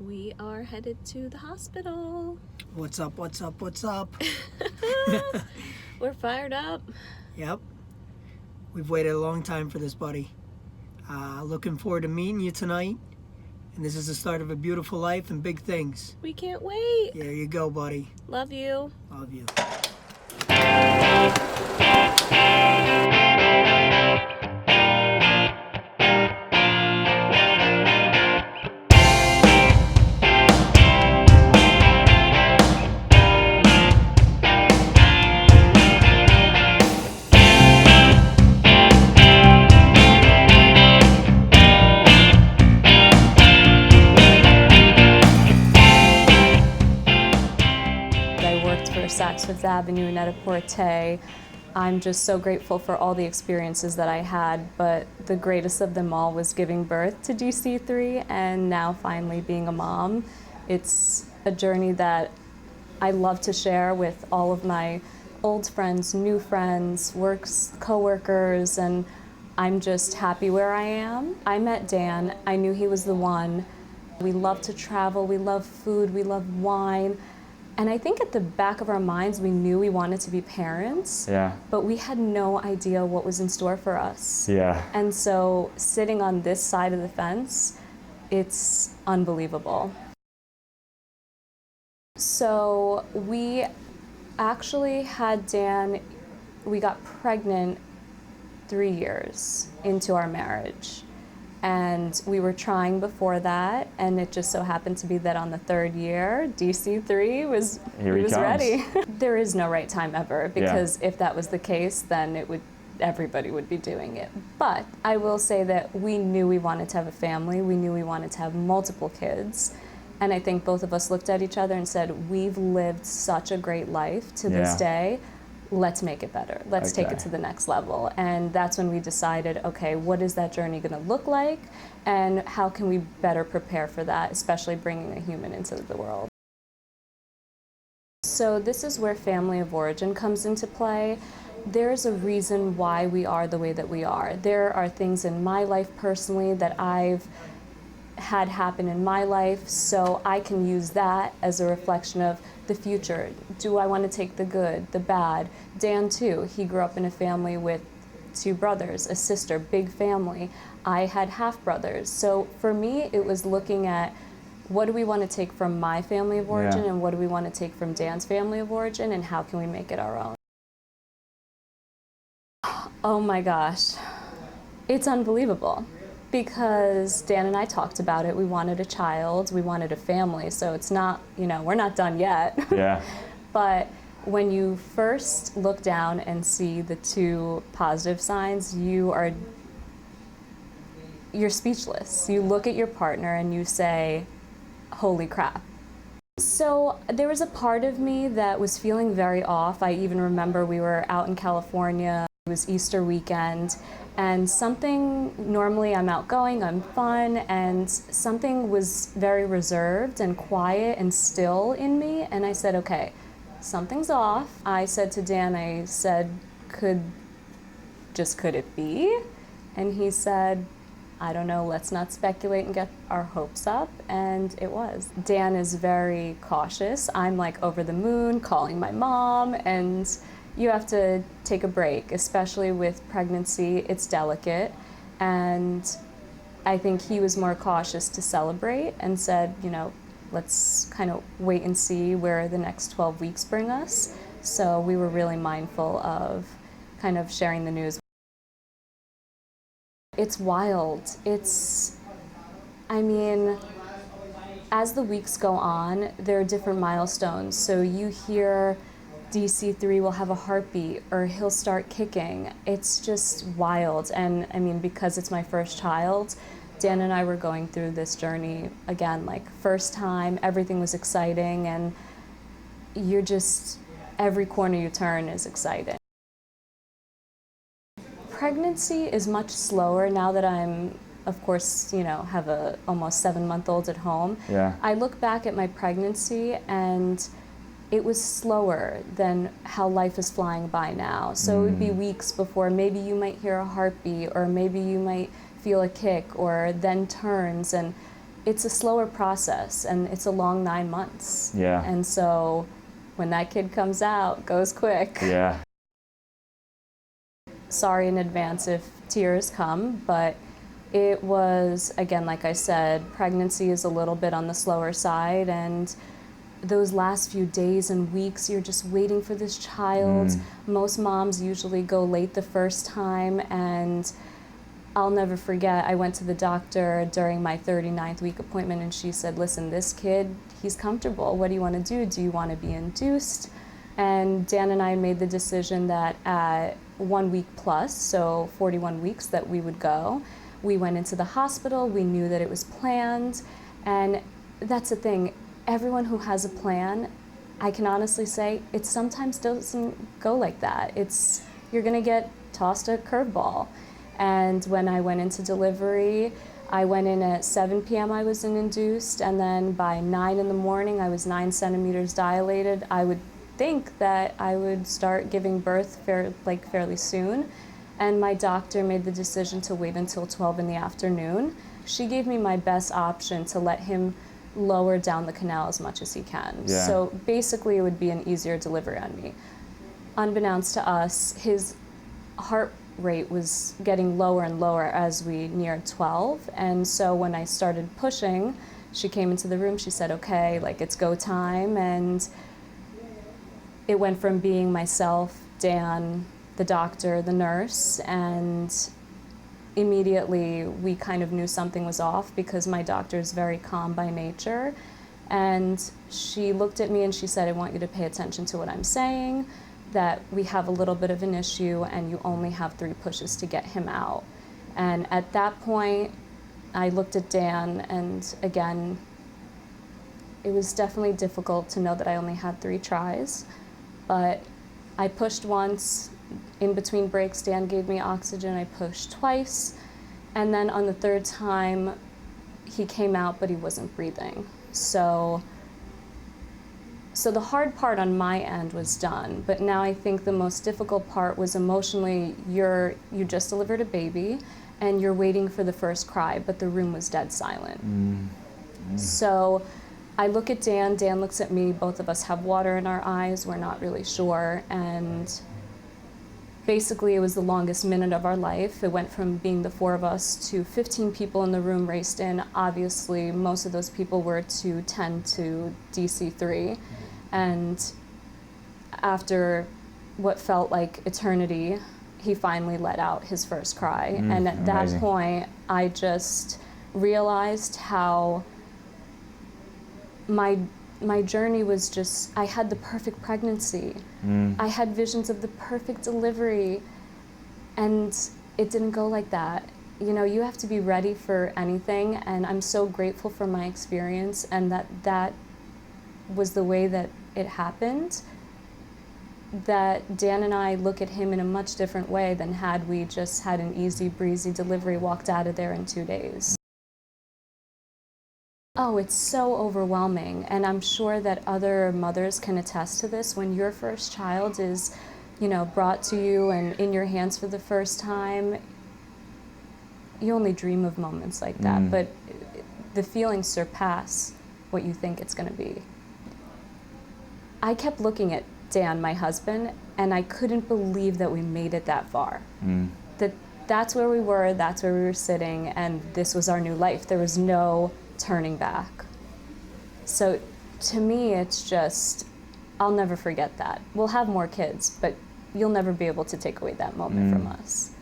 We are headed to the hospital. What's up, what's up, what's up? We're fired up. Yep. We've waited a long time for this, buddy. Looking forward to meeting you tonight. And this is the start of a beautiful life and big things. We can't wait. There you go, buddy. Love you. Love you. Saks Fifth Avenue and Net-a-Porter. I'm just so grateful for all the experiences that I had, but the greatest of them all was giving birth to DC3 and now finally being a mom. It's a journey that I love to share with all of my old friends, new friends, co-workers, and I'm just happy where I am. I met Dan. I knew he was the one. We love to travel, we love food, we love wine. And I think at the back of our minds, we knew we wanted to be parents, but we had no idea what was in store for us. And so sitting on this side of the fence, it's unbelievable. So we actually had Dan, we got pregnant 3 years into our marriage. And we were trying before that, and it just so happened to be that on the third year, DC3 was ready. There is no right time ever, because if that was the case, then everybody would be doing it. But I will say that we knew we wanted to have a family. We knew we wanted to have multiple kids. And I think both of us looked at each other and said, we've lived such a great life to this day. Let's make it better. Let's take it to the next level. And that's when we decided, okay, what is that journey going to look like? And how can we better prepare for that, especially bringing a human into the world? So this is where family of origin comes into play. There's a reason why we are the way that we are. There are things in my life personally that I've had happen in my life, so I can use that as a reflection of the future. Do I want to take the good, the bad? Dan too, he grew up in a family with 2 brothers, a sister, big family. I had half brothers. So for me, it was looking at what do we want to take from my family of origin and what do we want to take from Dan's family of origin, and how can we make it our own? Oh my gosh, it's unbelievable. Because Dan and I talked about it, we wanted a child, we wanted a family, so it's not, we're not done yet. But when you first look down and see the 2 positive signs, you're speechless. You look at your partner and you say, holy crap. So there was a part of me that was feeling very off. I even remember we were out in California. It was Easter weekend, and normally I'm outgoing, I'm fun, and something was very reserved and quiet and still in me, and I said, okay, something's off. I said to Dan, could it be? And he said, I don't know, let's not speculate and get our hopes up, and it was. Dan is very cautious. I'm like over the moon, calling my mom, and you have to take a break, especially with pregnancy. It's delicate, and I think he was more cautious to celebrate and said, let's kind of wait and see where the next 12 weeks bring us. So we were really mindful of kind of sharing the news. It's wild. As the weeks go on, there are different milestones. So you hear DC3 will have a heartbeat, or he'll start kicking. It's just wild. And because it's my first child, Dan and I were going through this journey again, like first time, everything was exciting, and every corner you turn is exciting. Pregnancy is much slower now that I'm, of course, have a almost 7-month-old at home. I look back at my pregnancy and it was slower than how life is flying by now. So it would be weeks before maybe you might hear a heartbeat, or maybe you might feel a kick, or then turns, and it's a slower process, and it's a long 9 months. Yeah. And so when that kid comes out, goes quick. Yeah. Sorry in advance if tears come, but it was, again, like I said, pregnancy is a little bit on the slower side, and those last few days and weeks, you're just waiting for this child. Most moms usually go late the first time, and I'll never forget, I went to the doctor during my 39th week appointment, and she said, listen, this kid, he's comfortable. What do you want to do? Do you want to be induced? And Dan and I made the decision that at 1 week plus, so 41 weeks, that we would go. We went into the hospital. We knew that it was planned. And that's the thing. Everyone who has a plan, I can honestly say, it sometimes doesn't go like that. You're going to get tossed a curveball. And when I went into delivery, I went in at 7 p.m. I was induced, and then by 9 in the morning, I was 9 centimeters dilated. I would think that I would start giving birth fairly soon. And my doctor made the decision to wait until 12 in the afternoon. She gave me my best option to let him lower down the canal as much as he can. Yeah. So basically it would be an easier delivery on me. Unbeknownst to us, his heart rate was getting lower and lower as we neared 12. And so when I started pushing, she came into the room, she said, okay, like, it's go time. And it went from being myself, Dan, the doctor, the nurse, and immediately we kind of knew something was off because my doctor is very calm by nature. And she looked at me and she said, I want you to pay attention to what I'm saying, that we have a little bit of an issue and you only have 3 pushes to get him out. And at that point, I looked at Dan, and again, it was definitely difficult to know that I only had 3 tries, but I pushed once. In between breaks, Dan gave me oxygen. I pushed twice, and then on the 3rd time, he came out, but he wasn't breathing. So the hard part on my end was done, but now I think the most difficult part was emotionally. You just delivered a baby, and you're waiting for the first cry, but the room was dead silent. So I look at Dan, Dan looks at me, both of us have water in our eyes, we're not really sure, and basically it was the longest minute of our life. It went from being the 4 of us to 15 people in the room raced in. Obviously, most of those people were to tend to DC3. And after what felt like eternity, he finally let out his first cry. And at that point, I just realized how my journey was just, I had the perfect pregnancy. I had visions of the perfect delivery, and it didn't go like that. You know, you have to be ready for anything, and I'm so grateful for my experience and that was the way that it happened, that Dan and I look at him in a much different way than had we just had an easy breezy delivery, walked out of there in 2 days. Oh, it's so overwhelming, and I'm sure that other mothers can attest to this. When your first child is, brought to you and in your hands for the first time, you only dream of moments like that, but the feelings surpass what you think it's going to be. I kept looking at Dan, my husband, and I couldn't believe that we made it that far. That's where we were sitting, and this was our new life. There was no turning back. So to me, it's just, I'll never forget that. We'll have more kids, but you'll never be able to take away that moment from us.